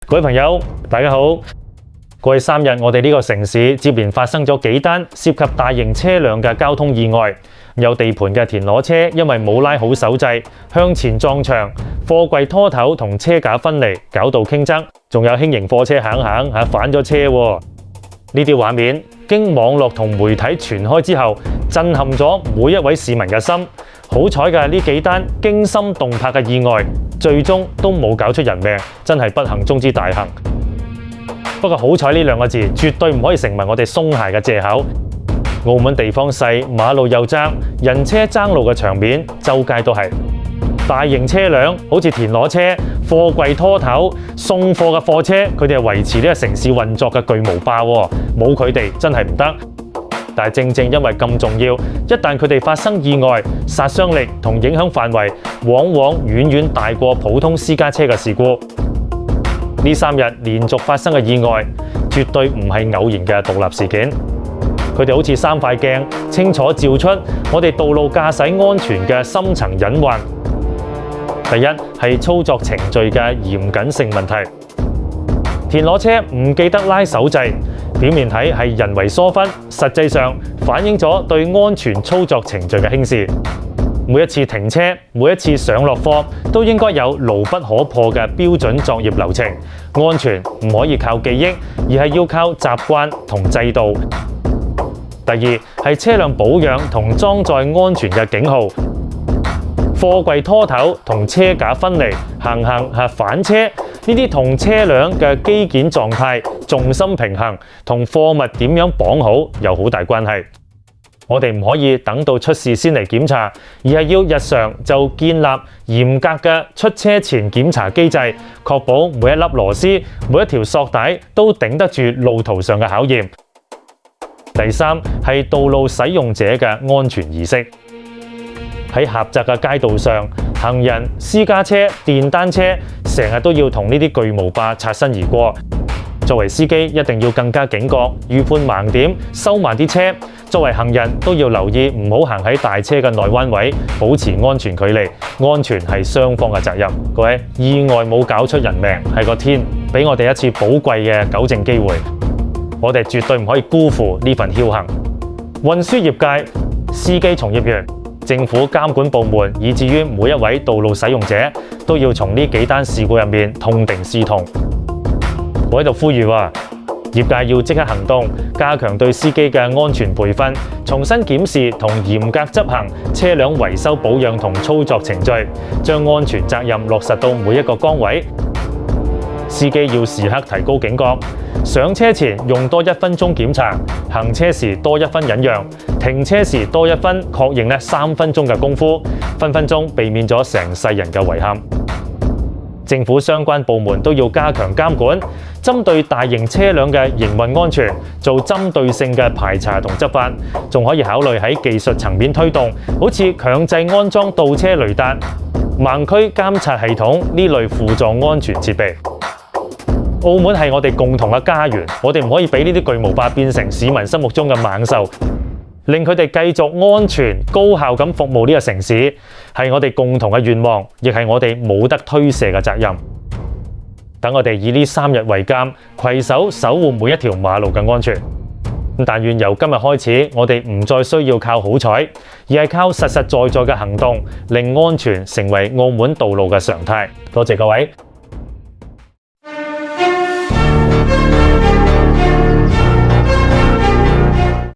各位朋友，大家好。過去3日，我哋呢個城市接連發生咗幾單涉及大型車輛嘅交通意外。有地盤嘅田螺車因為冇拉好手掣，向前撞牆，貨櫃拖頭同車架分離，搞到傾側。仲有輕型貨車行反咗車喎。呢啲畫面經網絡同媒體傳開之後，震撼咗每一位市民嘅心。好彩嘅呢幾單驚心動魄嘅意外，最終都冇搞出人命，真係不幸中之大幸。不過好彩呢兩個字絕對唔可以成為我哋鬆懈嘅藉口。澳門地方細，馬路又窄，人車爭路嘅場面周街都係。大型車輛好似田螺車、貨櫃拖頭、送貨嘅貨車，佢哋係維持呢個城市運作嘅巨無霸喎，冇佢哋真係唔得。但係正因為咁重要，一旦佢哋發生意外，殺傷力同影響範圍往往遠大過普通私家車嘅事故。呢3日連續發生嘅意外，絕對唔係偶然嘅獨立事件。佢哋好似3塊鏡，清楚照出我哋道路駕駛安全嘅深層隱患。第一係操作程序嘅嚴謹性問題。田螺車唔記得拉手掣，表面睇係人為疏忽，實際上反映咗對安全操作程序嘅輕視。每一次停車，每一次上落貨，都應該有牢不可破嘅標準作業流程。安全唔可以靠記憶，而係要靠習慣同制度。第二係車輛保養同裝載安全嘅警號。貨櫃拖頭同車架分離，行反車，呢啲同車輛嘅機件狀態、重心平衡同貨物點樣綁好有好大關係。我哋唔可以等到出事先嚟檢查，而係要日常就建立嚴格嘅出車前檢查機制，確保每一粒螺絲、每一條索帶都頂得住路途上嘅考驗。第三係道路使用者嘅安全意識。喺狹窄嘅街道上，行人、私家車、電單車成日都要同呢啲巨無霸擦身而過。作為司機，一定要更加警覺，預判盲點，收慢啲車。作為行人，都要留意唔好行喺大車嘅內彎位，保持安全距離。安全係雙方嘅責任。各位，意外冇搞出人命，係個天俾我哋一次寶貴嘅糾正機會。我哋絕對唔可以辜負呢份僥倖。運輸業界、司機從業員、政府監管部門，以至於每一位道路使用者，都要從呢幾單事故入面痛定思痛。我喺度呼籲業界要即刻行動，加強對司機嘅安全培訓，重新檢視同嚴格執行車輛維修保養同操作程序，將安全責任落實到每一個崗位。司機要時刻提高警覺，上車前用多1分鐘檢查，行車時多1分忍讓，停車時多1分確認3分鐘嘅功夫，分分鐘避免咗成世人嘅遺憾。政府相關部門都要加強監管，針對大型車輛嘅營運安全做針對性嘅排查同執法，仲可以考慮喺技術層面推動，好似強制安裝倒車雷達、盲區監察系統呢類輔助安全設備。澳門係我哋共同嘅家園，我哋唔可以俾呢啲巨無霸變成市民心目中嘅猛獸，令佢哋繼續安全高效咁服務呢個城市，係我哋共同嘅願望，亦係我哋冇得推卸嘅責任。等我哋以呢3日為鑑，攜手守護每一條馬路嘅安全。但願由今日開始，我哋唔再需要靠好彩，而係靠實實在在嘅行動，令安全成為澳門道路嘅常態。多謝各位。